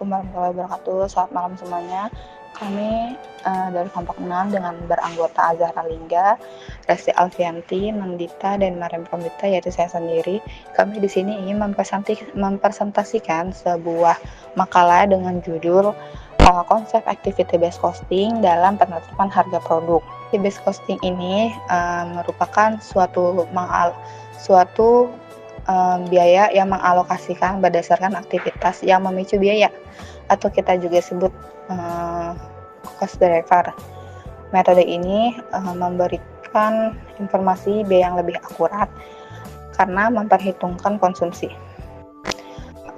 Assalamualaikum warahmatullahi wabarakatuh. Selamat malam semuanya. Kami dari kelompok 6 dengan beranggota Azahra Lingga, Resti Alfianti, Nandita, dan Mariam Pramita, yaitu saya sendiri. Kami di sini ingin mempresentasikan sebuah makalah dengan judul konsep activity based costing dalam penetapan harga produk. Activity based costing ini merupakan suatu biaya yang mengalokasikan berdasarkan aktivitas yang memicu biaya, atau kita juga sebut cost driver. Metode ini memberikan informasi biaya yang lebih akurat karena memperhitungkan konsumsi.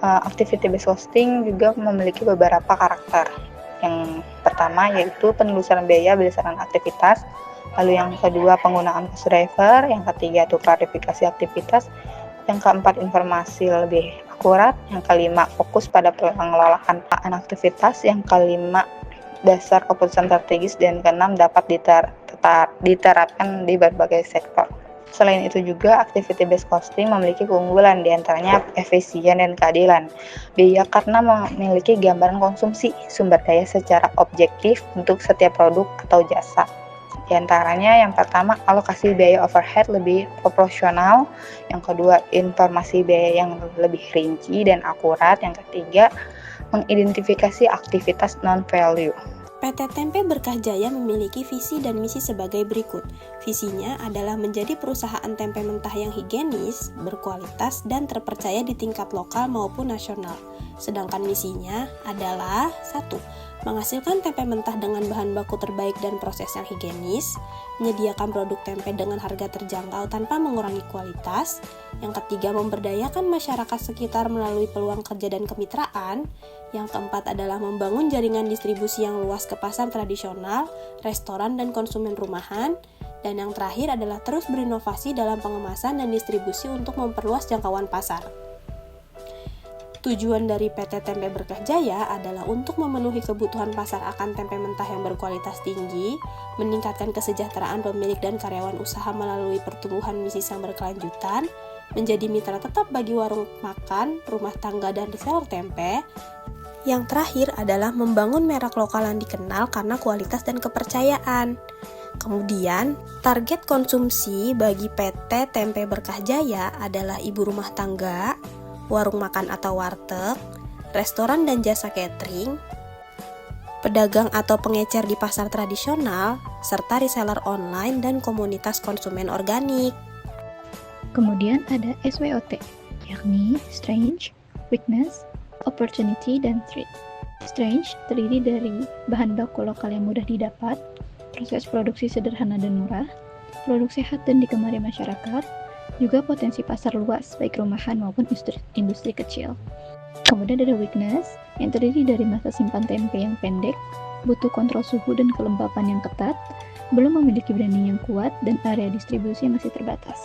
Activity based costing juga memiliki beberapa karakter. Yang pertama yaitu penelusuran biaya berdasarkan aktivitas, lalu yang kedua penggunaan cost driver, yang ketiga itu klarifikasi aktivitas, yang keempat informasi lebih akurat, yang kelima fokus pada pengelolaan aktivitas, yang kelima dasar keputusan strategis, dan keenam dapat diterapkan di berbagai sektor. Selain itu juga activity based costing memiliki keunggulan, diantaranya efisien dan keadilan biaya karena memiliki gambaran konsumsi sumber daya secara objektif untuk setiap produk atau jasa. Di antaranya yang pertama alokasi biaya overhead lebih proporsional, yang kedua informasi biaya yang lebih rinci dan akurat, yang ketiga mengidentifikasi aktivitas non-value. PT Tempe Berkah Jaya memiliki visi dan misi sebagai berikut. Visinya adalah menjadi perusahaan tempe mentah yang higienis, berkualitas, dan terpercaya di tingkat lokal maupun nasional. Sedangkan misinya adalah 1. Menghasilkan tempe mentah dengan bahan baku terbaik dan proses yang higienis, menyediakan produk tempe dengan harga terjangkau tanpa mengurangi kualitas. Yang ketiga, memberdayakan masyarakat sekitar melalui peluang kerja dan kemitraan. Yang keempat adalah membangun jaringan distribusi yang luas ke pasar tradisional, restoran, dan konsumen rumahan. Dan yang terakhir adalah terus berinovasi dalam pengemasan dan distribusi untuk memperluas jangkauan pasar. Tujuan dari PT Tempe Berkah Jaya adalah untuk memenuhi kebutuhan pasar akan tempe mentah yang berkualitas tinggi, meningkatkan kesejahteraan pemilik dan karyawan usaha melalui pertumbuhan bisnis yang berkelanjutan, menjadi mitra tetap bagi warung makan, rumah tangga, dan reseller tempe. Yang terakhir adalah membangun merek lokal yang dikenal karena kualitas dan kepercayaan. Kemudian, target konsumsi bagi PT Tempe Berkah Jaya adalah ibu rumah tangga, warung makan atau warteg, restoran dan jasa catering, pedagang atau pengecer di pasar tradisional, serta reseller online dan komunitas konsumen organik. Kemudian ada SWOT, yakni Strength, Weakness, Opportunity, dan Threat. Strength terdiri dari bahan baku lokal yang mudah didapat, proses produksi sederhana dan murah, produk sehat dan digemari masyarakat, juga potensi pasar luas baik rumahan maupun industri kecil. Kemudian ada weakness yang terdiri dari masa simpan tempe yang pendek, butuh kontrol suhu dan kelembapan yang ketat, belum memiliki branding yang kuat, dan area distribusi masih terbatas.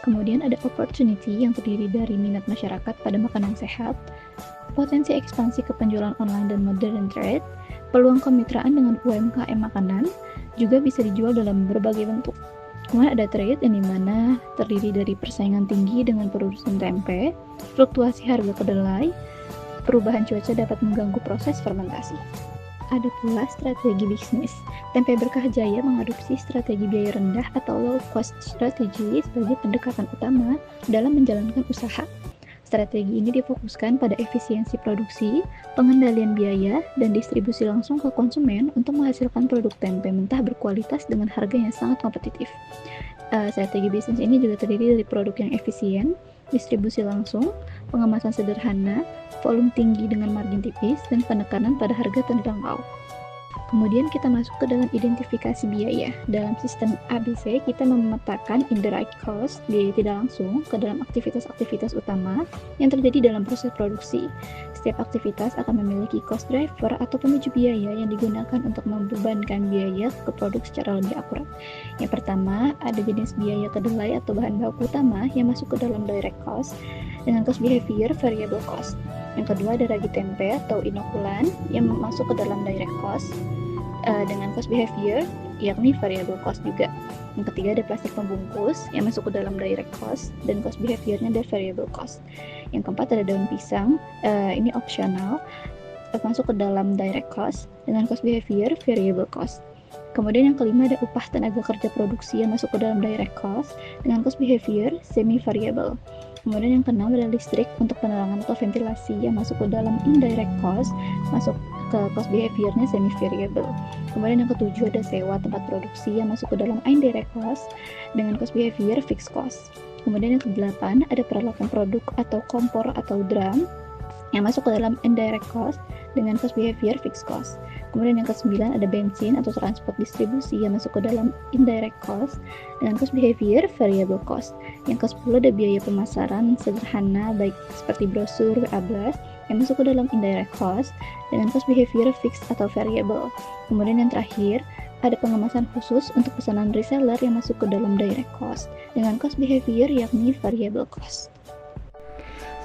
Kemudian ada opportunity yang terdiri dari minat masyarakat pada makanan sehat, potensi ekspansi ke penjualan online dan modern trade, peluang kemitraan dengan UMKM makanan, juga bisa dijual dalam berbagai bentuk. Kemudian ada trade yang dimana terdiri dari persaingan tinggi dengan produsen tempe, fluktuasi harga kedelai, perubahan cuaca dapat mengganggu proses fermentasi. Ada pula strategi bisnis. Tempe Berkah Jaya mengadopsi strategi biaya rendah atau low cost strategy sebagai pendekatan utama dalam menjalankan usaha. Strategi ini difokuskan pada efisiensi produksi, pengendalian biaya, dan distribusi langsung ke konsumen untuk menghasilkan produk tempe mentah berkualitas dengan harga yang sangat kompetitif. Strategi bisnis ini juga terdiri dari produk yang efisien, distribusi langsung, pengemasan sederhana, volume tinggi dengan margin tipis, dan penekanan pada harga terjangkau. Kemudian kita masuk ke dalam identifikasi biaya. Dalam sistem ABC, kita memetakan indirect cost, biaya tidak langsung, ke dalam aktivitas-aktivitas utama yang terjadi dalam proses produksi. Setiap aktivitas akan memiliki cost driver atau pemicu biaya yang digunakan untuk membebankan biaya ke produk secara lebih akurat. Yang pertama, ada jenis biaya kedelai atau bahan baku utama yang masuk ke dalam direct cost dengan cost behavior variable cost. Yang kedua ada ragi tempe atau inokulan yang masuk ke dalam direct cost dengan cost behavior yakni variable cost juga. Yang ketiga ada plastik pembungkus yang masuk ke dalam direct cost dan cost behaviornya dari variable cost. Yang keempat ada daun pisang, ini opsional. dapat masuk ke dalam direct cost dengan cost behavior variable cost. Kemudian yang kelima ada upah tenaga kerja produksi yang masuk ke dalam direct cost dengan cost behavior semi-variable. Kemudian yang keenam ada listrik untuk penerangan atau ventilasi yang masuk ke dalam indirect cost, masuk ke cost behaviornya semi-variable. Kemudian yang ketujuh ada sewa tempat produksi yang masuk ke dalam indirect cost dengan cost behavior fixed cost. Kemudian yang kedelapan ada peralatan produk atau kompor atau drum yang masuk ke dalam indirect cost dengan cost behavior fixed cost. Kemudian yang ke-9 ada bensin atau transport distribusi yang masuk ke dalam indirect cost dengan cost behavior variable cost. Yang ke-10 ada biaya pemasaran sederhana baik seperti brosur, WA blast yang masuk ke dalam indirect cost dengan cost behavior fixed atau variable. Kemudian yang terakhir ada pengemasan khusus untuk pesanan reseller yang masuk ke dalam direct cost dengan cost behavior yakni variable cost.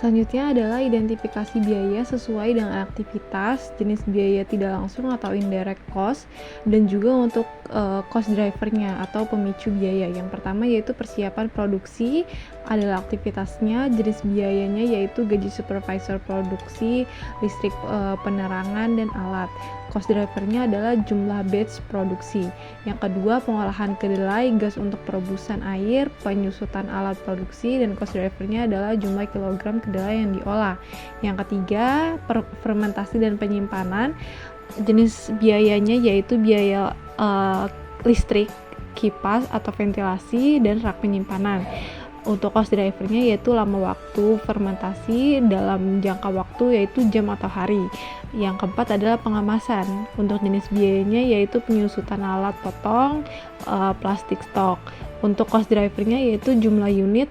Selanjutnya adalah identifikasi biaya sesuai dengan aktivitas, jenis biaya tidak langsung atau indirect cost, dan juga untuk cost drivernya atau pemicu biaya. Yang pertama yaitu persiapan produksi adalah aktivitasnya, jenis biayanya yaitu gaji supervisor produksi, listrik, penerangan, dan alat. Cost drivernya adalah jumlah batch produksi. Yang kedua, pengolahan kedelai, gas untuk perebusan air, penyusutan alat produksi, dan cost drivernya adalah jumlah kilogram kedelai yang diolah. Yang ketiga, fermentasi dan penyimpanan. Jenis biayanya yaitu biaya listrik, kipas atau ventilasi, dan rak penyimpanan. Untuk cost drivernya yaitu lama waktu fermentasi dalam jangka waktu yaitu jam atau hari. Yang keempat adalah pengemasan. Untuk jenis biayanya yaitu penyusutan alat potong, plastik stok. Untuk cost drivernya yaitu jumlah unit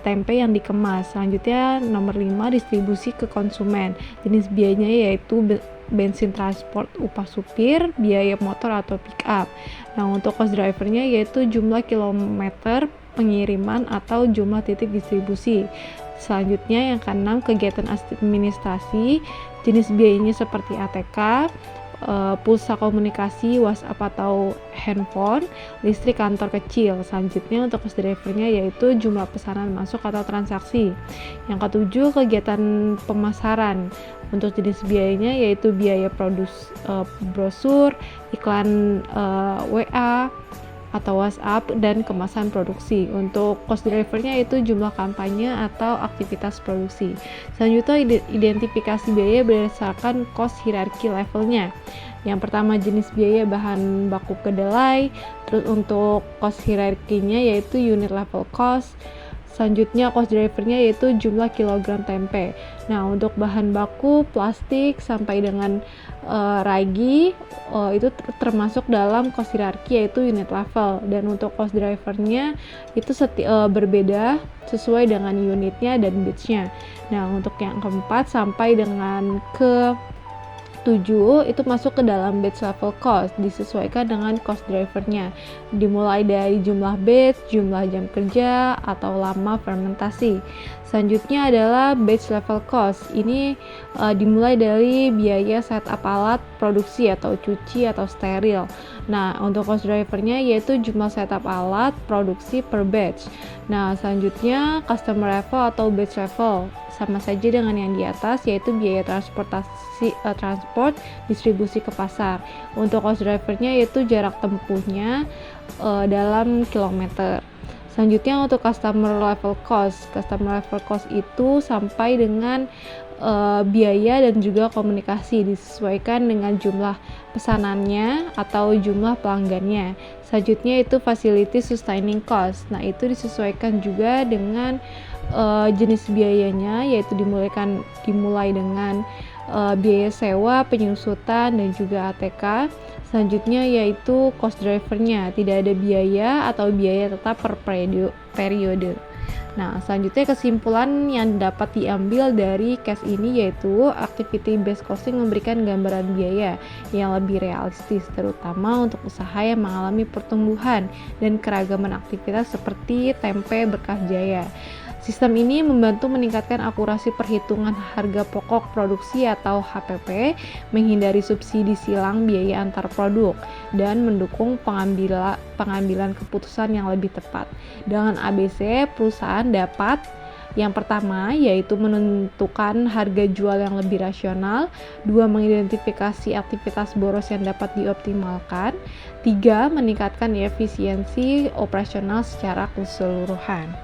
tempe yang dikemas. Selanjutnya nomor 5 distribusi ke konsumen. Jenis biayanya yaitu bensin transport, upah supir, biaya motor atau pick up. Nah, untuk cost drivernya yaitu jumlah kilometer pengiriman atau jumlah titik distribusi. Selanjutnya yang keenam kegiatan administrasi. Jenis biayanya seperti ATK, pulsa komunikasi, WhatsApp atau handphone, listrik kantor kecil. Selanjutnya untuk cost drivernya yaitu jumlah pesanan masuk atau transaksi. Yang ketujuh kegiatan pemasaran. Untuk jenis biayanya yaitu biaya brosur, iklan WA atau WhatsApp, dan kemasan produksi. Untuk cost drivernya itu jumlah kampanye atau aktivitas produksi. Selanjutnya identifikasi biaya berdasarkan cost hierarki levelnya. Yang pertama jenis biaya bahan baku kedelai, terus untuk cost hierarkinya yaitu unit level cost. Selanjutnya cost drivernya yaitu jumlah kilogram tempe. Nah, untuk bahan baku plastik sampai dengan ragi itu termasuk dalam cost hierarki yaitu unit level, dan untuk cost drivernya itu berbeda sesuai dengan unitnya dan batchnya. Nah, untuk yang keempat sampai dengan ke 7 itu masuk ke dalam batch level cost, disesuaikan dengan cost drivernya, dimulai dari jumlah batch, jumlah jam kerja, atau lama fermentasi. Selanjutnya adalah batch level cost. Ini dimulai dari biaya setup alat produksi atau cuci atau steril. Nah, untuk cost drivernya yaitu jumlah setup alat produksi per batch. Nah, selanjutnya customer level atau batch level. Sama saja dengan yang di atas yaitu biaya transport distribusi ke pasar. Untuk cost drivernya yaitu jarak tempuhnya dalam kilometer. Selanjutnya untuk customer level cost. Customer level cost itu sampai dengan biaya dan juga komunikasi disesuaikan dengan jumlah pesanannya atau jumlah pelanggannya. Selanjutnya itu facility sustaining cost. Nah, itu disesuaikan juga dengan jenis biayanya, yaitu dimulai dengan biaya sewa, penyusutan, dan juga ATK. Selanjutnya yaitu cost drivernya, tidak ada biaya atau biaya tetap per periode. Nah, selanjutnya kesimpulan yang dapat diambil dari case ini yaitu activity based costing memberikan gambaran biaya yang lebih realistis, terutama untuk usaha yang mengalami pertumbuhan dan keragaman aktivitas seperti tempe Berkah Jaya. Sistem ini membantu meningkatkan akurasi perhitungan harga pokok produksi atau HPP, menghindari subsidi silang biaya antar produk, dan mendukung pengambilan keputusan yang lebih tepat. Dengan ABC, perusahaan dapat Yang pertama yaitu menentukan harga jual yang lebih rasional, 2. Mengidentifikasi aktivitas boros yang dapat dioptimalkan, 3. Meningkatkan efisiensi operasional secara keseluruhan.